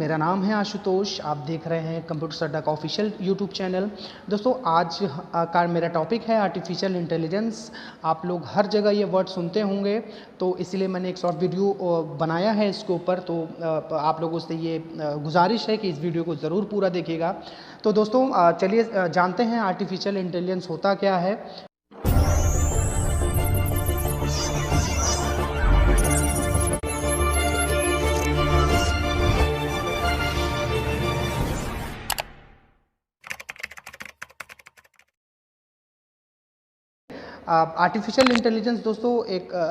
मेरा नाम है आशुतोष। आप देख रहे हैं कंप्यूटर्स अड्डा का ऑफिशियल यूट्यूब चैनल। दोस्तों, आज का मेरा टॉपिक है आर्टिफिशियल इंटेलिजेंस। आप लोग हर जगह ये वर्ड सुनते होंगे, तो इसलिए मैंने एक शॉर्ट वीडियो बनाया है इसके ऊपर। तो आप लोगों से ये गुजारिश है कि इस वीडियो को ज़रूर पूरा देखिएगा। तो दोस्तों, चलिए जानते हैं आर्टिफिशियल इंटेलिजेंस होता क्या है। आर्टिफिशियल इंटेलिजेंस दोस्तों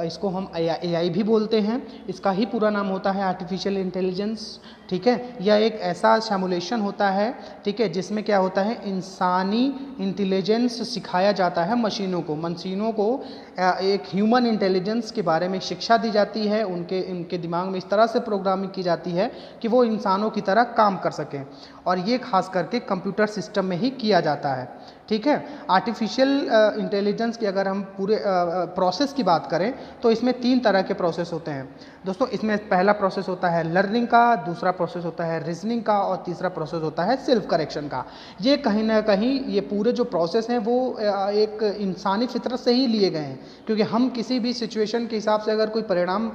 इसको हम एआई भी बोलते हैं। इसका ही पूरा नाम होता है आर्टिफिशियल इंटेलिजेंस। ठीक है, यह एक ऐसा सिमुलेशन होता है, ठीक है, जिसमें क्या होता है, इंसानी इंटेलिजेंस सिखाया जाता है मशीनों को एक ह्यूमन इंटेलिजेंस के बारे में शिक्षा दी जाती है। उनके दिमाग में इस तरह से प्रोग्रामिंग की जाती है कि वो इंसानों की तरह काम कर सकें, और ये खास करके कंप्यूटर सिस्टम में ही किया जाता है। ठीक है, आर्टिफिशियल इंटेलिजेंस की अगर हम पूरे प्रोसेस की बात करें तो इसमें 3 तरह के प्रोसेस होते हैं दोस्तों। इसमें पहला प्रोसेस होता है लर्निंग का, दूसरा प्रोसेस होता है रीजनिंग का, और तीसरा प्रोसेस होता है सेल्फ करेक्शन का। ये कहीं ना कहीं ये पूरे जो प्रोसेस हैं वो एक इंसानी फितरत से ही लिए गए हैं, क्योंकि हम किसी भी सिचुएशन के हिसाब से अगर कोई परिणाम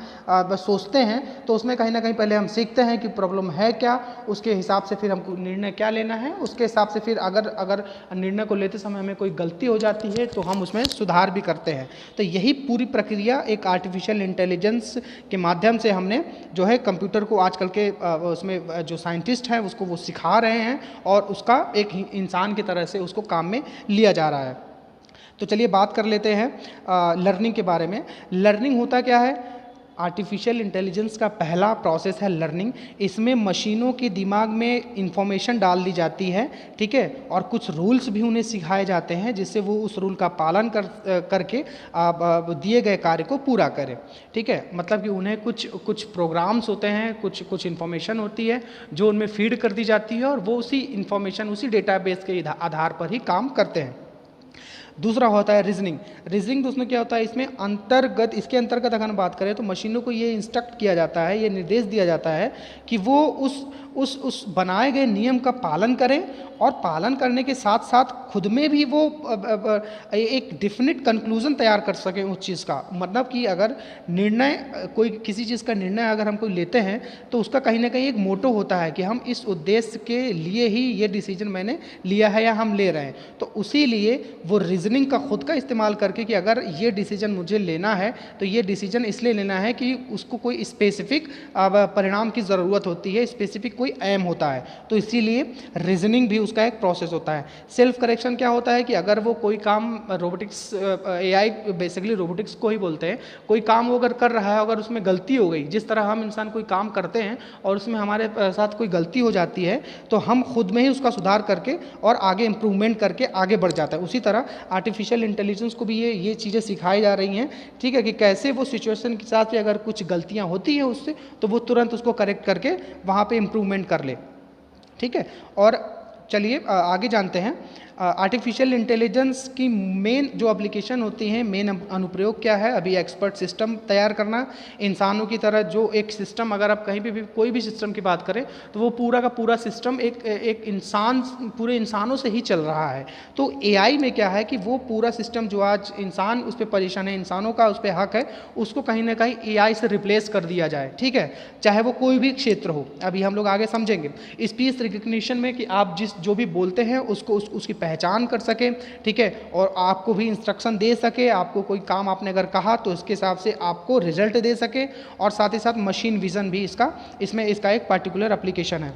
सोचते हैं तो उसमें कहीं ना कहीं पहले हम सीखते हैं कि प्रॉब्लम है क्या, उसके हिसाब से फिर हमको निर्णय क्या लेना है, उसके हिसाब से फिर अगर निर्णय को लेते समय हमें कोई गलती हो जाती है तो हम उसमें सुधार भी करते हैं। तो यही पूरी प्रक्रिया एक आर्टिफिशियल इंटेलिजेंस के माध्यम से हमने जो है कंप्यूटर को आजकल के उसमें जो साइंटिस्ट हैं उसको वो सिखा रहे हैं, और उसका एक इंसान की तरह से उसको काम में लिया जा रहा है। तो चलिए बात कर लेते हैं लर्निंग के बारे में। लर्निंग होता क्या है? आर्टिफिशियल इंटेलिजेंस का पहला प्रोसेस है लर्निंग। इसमें मशीनों के दिमाग में इंफॉर्मेशन डाल दी जाती है, ठीक है, और कुछ रूल्स भी उन्हें सिखाए जाते हैं जिससे वो उस रूल का पालन करके दिए गए कार्य को पूरा करें। ठीक है, मतलब कि उन्हें कुछ प्रोग्राम्स होते हैं, कुछ इंफॉर्मेशन होती है जो उनमें फीड कर दी जाती है, और वो उसी इंफॉर्मेशन, उसी डेटाबेस के आधार पर ही काम करते हैं। दूसरा होता है रीजनिंग दोस्तों क्या होता है, इसके अंतर्गत अगर हम बात करें तो मशीनों को ये इंस्ट्रक्ट किया जाता है, ये निर्देश दिया जाता है कि वो उस बनाए गए नियम का पालन करें, और पालन करने के साथ साथ खुद में भी वो एक डिफिनिट कंक्लूजन तैयार कर सकें उस चीज़ का। मतलब कि अगर किसी चीज़ का निर्णय अगर हम कोई लेते हैं तो उसका कहीं ना कहीं एक मोटो होता है कि हम इस उद्देश्य के लिए ही ये डिसीजन मैंने लिया है या हम ले रहे हैं। तो उसी लिए वो रीजनिंग का खुद का इस्तेमाल करके कि अगर ये डिसीजन मुझे लेना है तो ये डिसीजन इसलिए लेना है कि उसको कोई स्पेसिफिक परिणाम की ज़रूरत होती है, स्पेसिफिक कोई एम होता है, तो इसीलिए रीजनिंग भी उसका एक प्रोसेस होता है। सेल्फ करेक्शन क्या होता है कि अगर वो कोई काम रोबोटिक्स, एआई बेसिकली रोबोटिक्स को ही बोलते हैं, कोई काम वो अगर कर रहा है, अगर उसमें गलती हो गई, जिस तरह हम इंसान कोई काम करते हैं और उसमें हमारे साथ कोई गलती हो जाती है तो हम खुद में ही उसका सुधार करके और आगे इम्प्रूवमेंट करके आगे बढ़ जाता है। उसी तरह आर्टिफिशियल इंटेलिजेंस को भी ये चीज़ें सिखाई जा रही हैं, ठीक है, कि कैसे वो सिचुएशन के साथ भी अगर कुछ गलतियाँ होती हैं उससे, तो वो तुरंत उसको करेक्ट करके वहाँ पे इम्प्रूवमेंट कर ले। ठीक है, और चलिए आगे जानते हैं आर्टिफिशियल इंटेलिजेंस की मेन जो एप्लीकेशन होती हैं, मेन अनुप्रयोग क्या है। अभी एक्सपर्ट सिस्टम तैयार करना, इंसानों की तरह जो एक सिस्टम, अगर आप कहीं भी कोई भी सिस्टम की बात करें तो वो पूरा का पूरा सिस्टम पूरे इंसानों से ही चल रहा है। तो एआई में क्या है कि वो पूरा सिस्टम जो आज इंसान उस पर पोजीशन है, इंसानों का उस पर हक है, उसको कहीं ना कहीं एआई से रिप्लेस कर दिया जाए। ठीक है, चाहे वो कोई भी क्षेत्र हो। अभी हम लोग आगे समझेंगे स्पीच रिकग्निशन में कि आप जो भी बोलते हैं उसको उसकी पहचान कर सके, ठीक है, और आपको भी इंस्ट्रक्शन दे सके। आपको कोई काम आपने अगर कहा तो इसके हिसाब से आपको रिजल्ट दे सके, और साथ ही साथ मशीन विजन भी इसका एक पार्टिकुलर एप्लीकेशन है।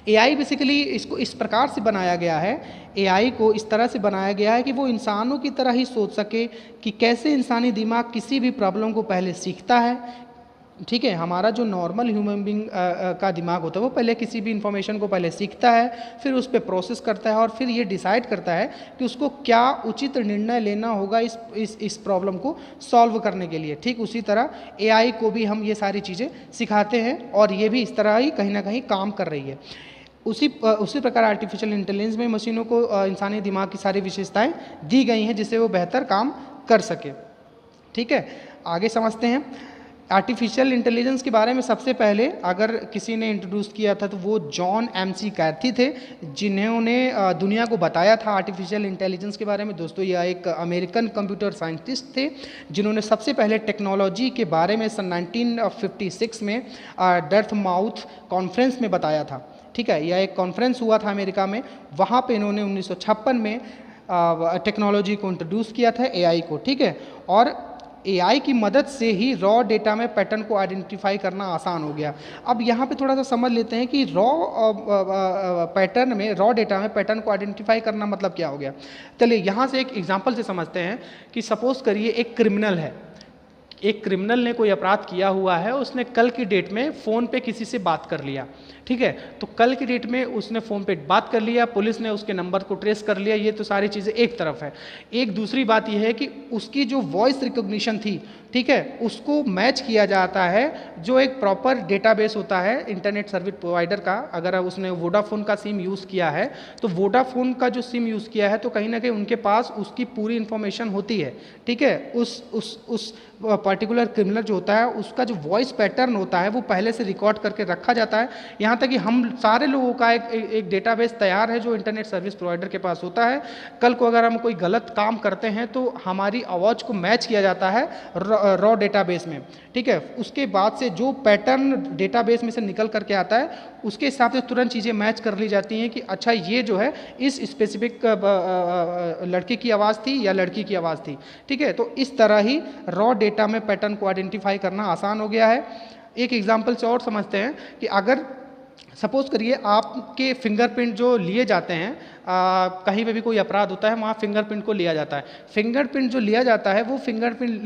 एआई बेसिकली इसको इस प्रकार से बनाया गया है, एआई को इस तरह से बनाया गया है कि वो इंसानों की तरह ही सोच सके कि कैसे इंसानी दिमाग किसी भी प्रॉब्लम को पहले सीखता है। ठीक है, हमारा जो नॉर्मल ह्यूमन बीइंग का दिमाग होता है वो पहले किसी भी इंफॉर्मेशन को पहले सीखता है, फिर उस पर प्रोसेस करता है, और फिर ये डिसाइड करता है कि उसको क्या उचित निर्णय लेना होगा इस प्रॉब्लम को सॉल्व करने के लिए। ठीक उसी तरह एआई को भी हम ये सारी चीज़ें सिखाते हैं, और ये भी इस तरह ही कहीं ना कहीं काम कर रही है। उसी प्रकार आर्टिफिशियल इंटेलिजेंस में मशीनों को इंसानी दिमाग की सारी विशेषताएँ दी गई हैं जिससे वो बेहतर काम कर सके। ठीक है, आगे समझते हैं। आर्टिफिशियल इंटेलिजेंस के बारे में सबसे पहले अगर किसी ने इंट्रोड्यूस किया था तो वो जॉन एमसी कैर्थी थे, जिन्होंने दुनिया को बताया था आर्टिफिशियल इंटेलिजेंस के बारे में। दोस्तों यह एक अमेरिकन कंप्यूटर साइंटिस्ट थे जिन्होंने सबसे पहले टेक्नोलॉजी के बारे में सन 1956 में डर्थमाउथ कॉन्फ्रेंस में बताया था। ठीक है, यह एक कॉन्फ्रेंस हुआ था अमेरिका में, वहाँ पे इन्होंने 1956 में टेक्नोलॉजी को इंट्रोड्यूस किया था, एआई को। ठीक है, और एआई की मदद से ही रॉ डेटा में पैटर्न को आइडेंटिफाई करना आसान हो गया। अब यहाँ पे थोड़ा सा समझ लेते हैं कि पैटर्न में, रॉ डेटा में पैटर्न को आइडेंटिफाई करना मतलब क्या हो गया। चलिए यहाँ से एक एग्जांपल से समझते हैं कि सपोज करिए एक क्रिमिनल है, एक क्रिमिनल ने कोई अपराध किया हुआ है, उसने कल की डेट में फ़ोन पे किसी से बात कर लिया। ठीक है, तो कल की डेट में उसने फ़ोन पे बात कर लिया, पुलिस ने उसके नंबर को ट्रेस कर लिया, ये तो सारी चीज़ें एक तरफ है। एक दूसरी बात यह है कि उसकी जो वॉइस रिकॉग्निशन थी, ठीक है, उसको मैच किया जाता है जो एक प्रॉपर डेटाबेस होता है इंटरनेट सर्विस प्रोवाइडर का। अगर उसने वोडाफोन का सिम यूज़ किया है तो वोडाफोन का जो सिम यूज़ किया है तो कहीं ना कहीं उनके पास उसकी पूरी इन्फॉर्मेशन होती है। ठीक है, उस पर्टिकुलर क्रिमिनल जो होता है उसका जो वॉइस पैटर्न होता है वो पहले से रिकॉर्ड करके रखा जाता है। यहाँ तक कि हम सारे लोगों का एक डेटाबेस तैयार है जो इंटरनेट सर्विस प्रोवाइडर के पास होता है। कल को अगर हम कोई गलत काम करते हैं तो हमारी आवाज़ को मैच किया जाता है रॉ डेटाबेस में। ठीक है, उसके बाद से जो पैटर्न डेटाबेस में से निकल करके आता है उसके हिसाब से तुरंत चीज़ें मैच कर ली जाती हैं कि अच्छा ये जो है इस स्पेसिफिक लड़के की आवाज़ थी या लड़की की आवाज़ थी। ठीक है, तो इस तरह ही रॉ डेटा में पैटर्न को आइडेंटिफाई करना आसान हो गया है। एक एग्जांपल से और समझते हैं कि अगर सपोज करिए आपके फिंगरप्रिंट जो लिए जाते हैं, कहीं पे भी कोई अपराध होता है वहाँ फिंगरप्रिंट को लिया जाता है। फिंगरप्रिंट जो लिया जाता है वो फिंगरप्रिंट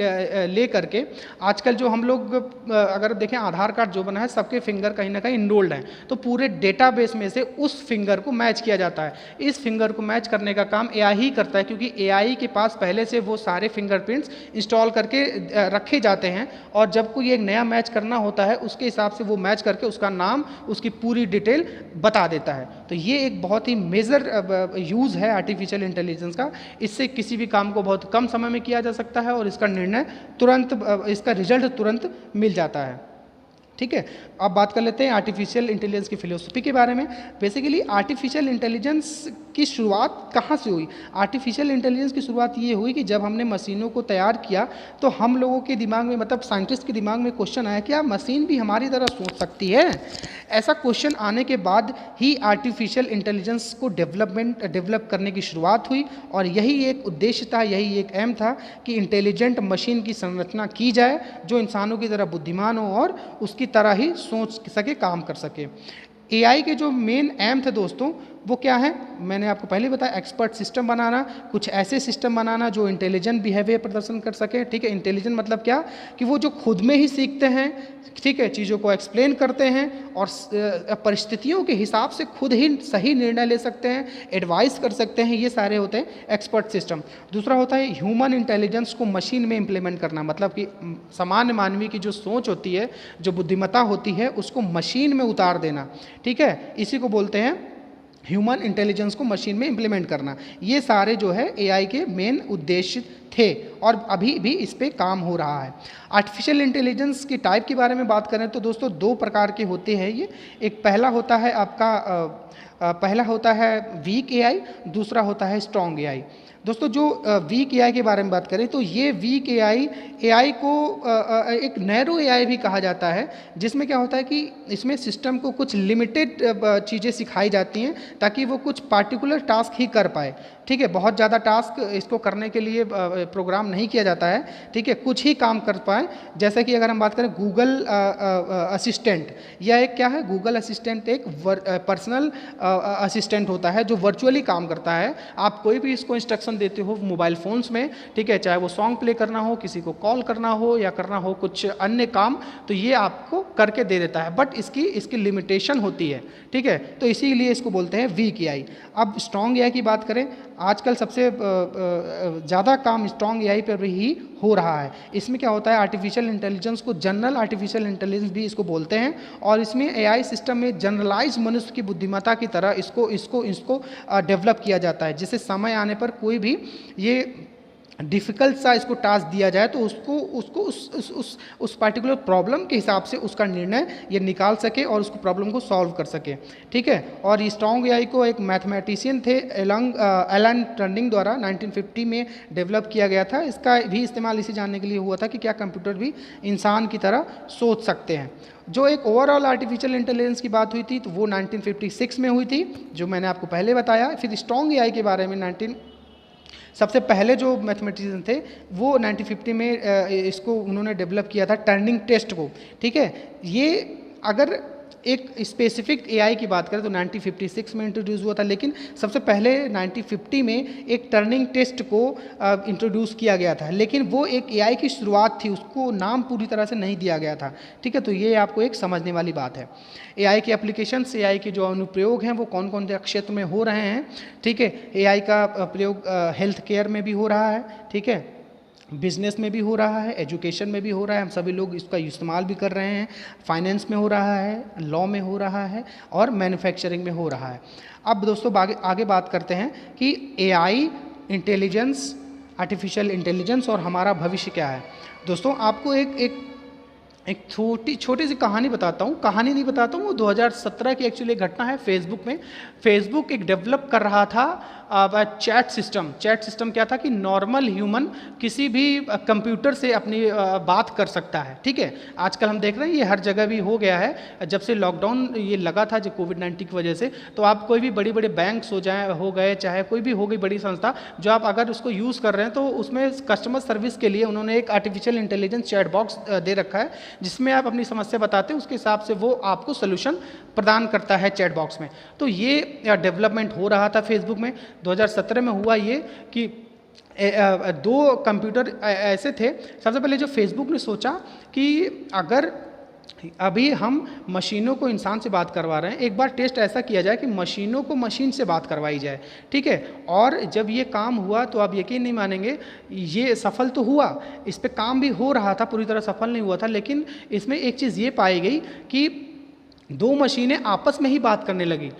ले करके आजकल जो हम लोग अगर देखें आधार कार्ड जो बना है सबके फिंगर कहीं ना कहीं इनरोल्ड हैं, तो पूरे डेटाबेस में से उस फिंगर को मैच किया जाता है। इस फिंगर को मैच करने का काम एआई ही करता है, क्योंकि एआई के पास पहले से वो सारे फिंगरप्रिंट्स इंस्टॉल करके रखे जाते हैं और जब कोई एक नया मैच करना होता है उसके हिसाब से वो मैच करके उसका नाम, उसकी पूरी डिटेल बता देता है। तो ये एक बहुत ही मेजर यूज़ है आर्टिफिशियल इंटेलिजेंस का। इससे किसी भी काम को बहुत कम समय में किया जा सकता है और इसका निर्णय तुरंत, इसका रिजल्ट तुरंत मिल जाता है। ठीक है, अब बात कर लेते हैं आर्टिफिशियल इंटेलिजेंस की फिलोसफी के बारे में। बेसिकली आर्टिफिशियल इंटेलिजेंस की शुरुआत कहाँ से हुई? आर्टिफिशियल इंटेलिजेंस की शुरुआत ये हुई कि जब हमने मशीनों को तैयार किया तो हम लोगों के दिमाग में, मतलब साइंटिस्ट के दिमाग में क्वेश्चन आया क्या मशीन भी हमारी तरह सोच सकती है? ऐसा क्वेश्चन आने के बाद ही आर्टिफिशियल इंटेलिजेंस को डेवलप करने की शुरुआत हुई और यही एक उद्देश्य था, यही एक एम था कि इंटेलिजेंट मशीन की संरचना की जाए जो इंसानों की तरह बुद्धिमान हो और उसकी तरह ही सोच सके, काम कर सके। एआई के जो मेन एम थे दोस्तों वो क्या है? मैंने आपको पहले बताया, एक्सपर्ट सिस्टम बनाना, कुछ ऐसे सिस्टम बनाना जो इंटेलिजेंट बिहेवियर प्रदर्शन कर सके। ठीक है, इंटेलिजेंट मतलब क्या कि वो जो खुद में ही सीखते हैं, ठीक है, चीज़ों को एक्सप्लेन करते हैं और परिस्थितियों के हिसाब से खुद ही सही निर्णय ले सकते हैं, एडवाइस कर सकते हैं। ये सारे होते हैं एक्सपर्ट सिस्टम। दूसरा होता है ह्यूमन इंटेलिजेंस को मशीन में इम्प्लीमेंट करना, मतलब कि सामान्य मानवीय की जो सोच होती है, जो बुद्धिमत्ता होती है, उसको मशीन में उतार देना। ठीक है, इसी को बोलते हैं ह्यूमन इंटेलिजेंस को मशीन में इम्प्लीमेंट करना। ये सारे जो है एआई के मेन उद्देश्य थे और अभी भी इस पे काम हो रहा है। आर्टिफिशियल इंटेलिजेंस की टाइप के बारे में बात करें तो दोस्तों दो प्रकार के होते हैं ये। एक पहला होता है आपका पहला होता है वीक एआई, दूसरा होता है स्ट्रॉन्ग एआई। दोस्तों जो वीक एआई के बारे में बात करें तो ये वीक एआई को एक नैरो एआई भी कहा जाता है, जिसमें क्या होता है कि इसमें सिस्टम को कुछ लिमिटेड चीज़ें सिखाई जाती हैं ताकि वो कुछ पार्टिकुलर टास्क ही कर पाए। ठीक है, बहुत ज़्यादा टास्क इसको करने के लिए प्रोग्राम नहीं किया जाता है। ठीक है, कुछ ही काम कर पाए। जैसे कि अगर हम बात करें गूगल असिस्टेंट, यह एक क्या है? गूगल असिस्टेंट एक पर्सनल असिस्टेंट होता है जो वर्चुअली काम करता है। आप कोई भी इसको इंस्ट्रक्शन देते हो मोबाइल फ़ोन्स में, ठीक है, चाहे वो सॉन्ग प्ले करना हो, किसी को कॉल करना हो या करना हो कुछ अन्य काम, तो ये आपको करके दे देता है, बट इसकी लिमिटेशन होती है। ठीक है, तो इसीलिए इसको बोलते हैं वीक एआई। अब स्ट्रॉन्ग एआई की बात करें, आजकल सबसे ज़्यादा काम स्ट्रॉन्ग एआई पर ही हो रहा है। इसमें क्या होता है, आर्टिफिशियल इंटेलिजेंस को जनरल आर्टिफिशियल इंटेलिजेंस भी इसको बोलते हैं और इसमें एआई सिस्टम में जनरलाइज मनुष्य की बुद्धिमत्ता की तरह इसको डेवलप किया जाता है, जिससे समय आने पर कोई भी ये डिफ़िकल्ट सा इसको टास्क दिया जाए तो उसको उसको उस पार्टिकुलर प्रॉब्लम के हिसाब से उसका निर्णय ये निकाल सके और उसको प्रॉब्लम को सॉल्व कर सके, ठीक है। और ये स्ट्रॉन्ग एआई को एक मैथमेटिशियन थे एलन टर्निंग द्वारा 1950 में डेवलप किया गया था। इसका भी इस्तेमाल इसे जानने के लिए हुआ था कि क्या कंप्यूटर भी इंसान की तरह सोच सकते हैं। जो एक ओवरऑल आर्टिफिशियल इंटेलिजेंस की बात हुई थी तो वो 1956 में हुई थी, जो मैंने आपको पहले बताया। फिर स्ट्रॉन्ग एआई के बारे में सबसे पहले जो मैथमेटिशियन थे वो 1950 में इसको उन्होंने डेवलप किया था, टर्निंग टेस्ट को, ठीक है। ये अगर एक स्पेसिफिक एआई की बात करें तो 1956 में इंट्रोड्यूस हुआ था, लेकिन सबसे पहले 1950 में एक टर्निंग टेस्ट को इंट्रोड्यूस किया गया था, लेकिन वो एक एआई की शुरुआत थी, उसको नाम पूरी तरह से नहीं दिया गया था, ठीक है। तो ये आपको एक समझने वाली बात है। एआई की एप्लीकेशंस, एआई के जो अनुप्रयोग हैं वो कौन कौन से क्षेत्र में हो रहे हैं, ठीक है। एआई का प्रयोग हेल्थ केयर में भी हो रहा है, ठीक है, बिजनेस में भी हो रहा है, एजुकेशन में भी हो रहा है, हम सभी लोग इसका इस्तेमाल भी कर रहे हैं, फाइनेंस में हो रहा है, लॉ में हो रहा है और मैन्युफैक्चरिंग में हो रहा है। अब दोस्तों आगे बात करते हैं कि एआई, इंटेलिजेंस, आर्टिफिशियल इंटेलिजेंस और हमारा भविष्य क्या है। दोस्तों आपको एक छोटी सी कहानी बताता हूँ, कहानी नहीं बताता हूँ, वो 2017 की एक्चुअली घटना है। फेसबुक में फेसबुक एक डेवलप कर रहा था चैट सिस्टम क्या था कि नॉर्मल ह्यूमन किसी भी कंप्यूटर से अपनी बात कर सकता है, ठीक है। आजकल हम देख रहे हैं ये हर जगह भी हो गया है। जब से लॉकडाउन ये लगा था जो कोविड-19 की वजह से, तो आप कोई भी बड़े बैंक्स हो गए चाहे कोई भी हो गई बड़ी संस्था, जो आप अगर उसको यूज़ कर रहे हैं तो उसमें कस्टमर सर्विस के लिए उन्होंने एक आर्टिफिशियल इंटेलिजेंस चैट बॉक्स दे रखा है, जिसमें आप अपनी समस्या बताते हैं, उसके हिसाब से वो आपको सोल्यूशन प्रदान करता है चैट बॉक्स में। तो ये डेवलपमेंट हो रहा था फेसबुक में। 2017 में हुआ ये कि दो कंप्यूटर ऐसे थे। सबसे पहले जो फेसबुक ने सोचा कि अगर अभी हम मशीनों को इंसान से बात करवा रहे हैं, एक बार टेस्ट ऐसा किया जाए कि मशीनों को मशीन से बात करवाई जाए, ठीक है। और जब ये काम हुआ तो आप यकीन नहीं मानेंगे, ये सफल तो हुआ, इस पे काम भी हो रहा था, पूरी तरह सफल नहीं हुआ था, लेकिन इसमें एक चीज़ ये पाई गई कि दो मशीनें आपस में ही बात करने लगी,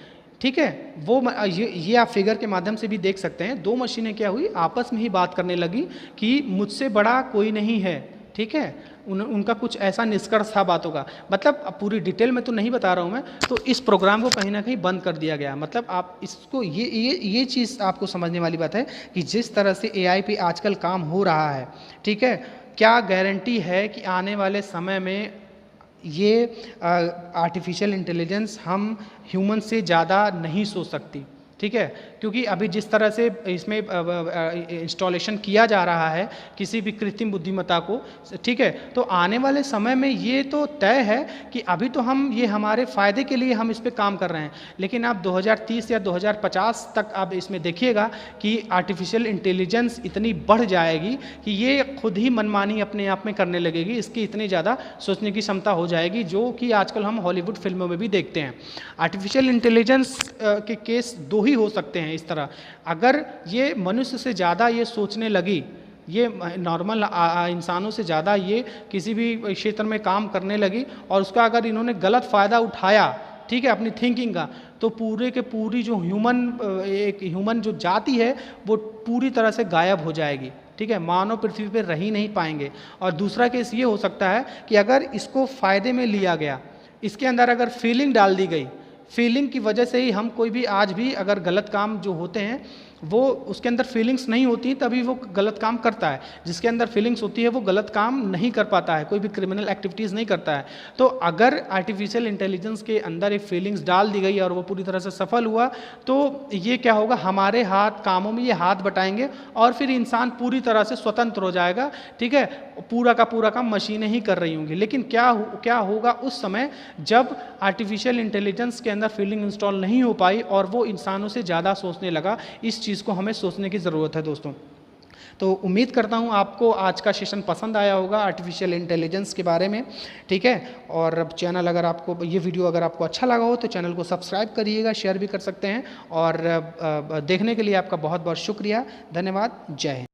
ठीक है। वो ये आप फिगर के माध्यम से भी देख सकते हैं। दो मशीनें क्या हुई, आपस में ही बात करने लगी कि मुझसे बड़ा कोई नहीं है, ठीक है। उनका कुछ ऐसा निष्कर्ष था बातों का। मतलब पूरी डिटेल में तो नहीं बता रहा हूँ मैं, तो इस प्रोग्राम को कहीं ना कहीं बंद कर दिया गया। मतलब आप इसको ये चीज़ आपको समझने वाली बात है कि जिस तरह से एआई पे आजकल काम हो रहा है, ठीक है, क्या गारंटी है कि आने वाले समय में ये आर्टिफिशियल इंटेलिजेंस हम ह्यूमन से ज़्यादा नहीं सोच सकती, ठीक है। क्योंकि अभी जिस तरह से इसमें इंस्टॉलेशन किया जा रहा है किसी भी कृत्रिम बुद्धिमत्ता को, ठीक है, तो आने वाले समय में ये तो तय है कि अभी तो हम ये हमारे फ़ायदे के लिए हम इस पे काम कर रहे हैं, लेकिन आप 2030 या 2050 तक आप इसमें देखिएगा कि आर्टिफिशियल इंटेलिजेंस इतनी बढ़ जाएगी कि ये खुद ही मनमानी अपने आप में करने लगेगी, इसकी इतनी ज़्यादा सोचने की क्षमता हो जाएगी, जो कि आजकल हम हॉलीवुड फिल्मों में भी देखते हैं। आर्टिफिशियल इंटेलिजेंस के केस दो ही हो सकते हैं इस तरह, अगर ये मनुष्य से ज़्यादा ये सोचने लगी, ये नॉर्मल इंसानों से ज़्यादा ये किसी भी क्षेत्र में काम करने लगी और उसका अगर इन्होंने गलत फ़ायदा उठाया, ठीक है, अपनी थिंकिंग का, तो पूरे के पूरी जो ह्यूमन जो जाति है वो पूरी तरह से गायब हो जाएगी, ठीक है। मानव पृथ्वी पर रह ही नहीं पाएंगे। और दूसरा केस ये हो सकता है कि अगर इसको फ़ायदे में लिया गया, इसके अंदर अगर फीलिंग डाल दी गई, फीलिंग की वजह से ही हम कोई भी आज भी अगर गलत काम जो होते हैं वो उसके अंदर फीलिंग्स नहीं होती तभी वो गलत काम करता है, जिसके अंदर फीलिंग्स होती है वो गलत काम नहीं कर पाता है, कोई भी क्रिमिनल एक्टिविटीज़ नहीं करता है। तो अगर आर्टिफिशियल इंटेलिजेंस के अंदर एक फीलिंग्स डाल दी गई और वो पूरी तरह से सफल हुआ तो ये क्या होगा, हमारे कामों में ये हाथ बटाएंगे और फिर इंसान पूरी तरह से स्वतंत्र हो जाएगा, ठीक है। पूरा का पूरा काम मशीनें ही कर रही होंगी। लेकिन क्या होगा उस समय जब आर्टिफिशियल इंटेलिजेंस के अंदर फीलिंग इंस्टॉल नहीं हो पाई और वो इंसानों से ज़्यादा सोचने लगा। इस चीज़ को हमें सोचने की ज़रूरत है दोस्तों। तो उम्मीद करता हूँ आपको आज का सेशन पसंद आया होगा आर्टिफिशियल इंटेलिजेंस के बारे में, ठीक है। और अब चैनल अगर आपको ये वीडियो अगर आपको अच्छा लगा हो तो चैनल को सब्सक्राइब करिएगा, शेयर भी कर सकते हैं। और देखने के लिए आपका बहुत बहुत शुक्रिया, धन्यवाद, जय हिंद।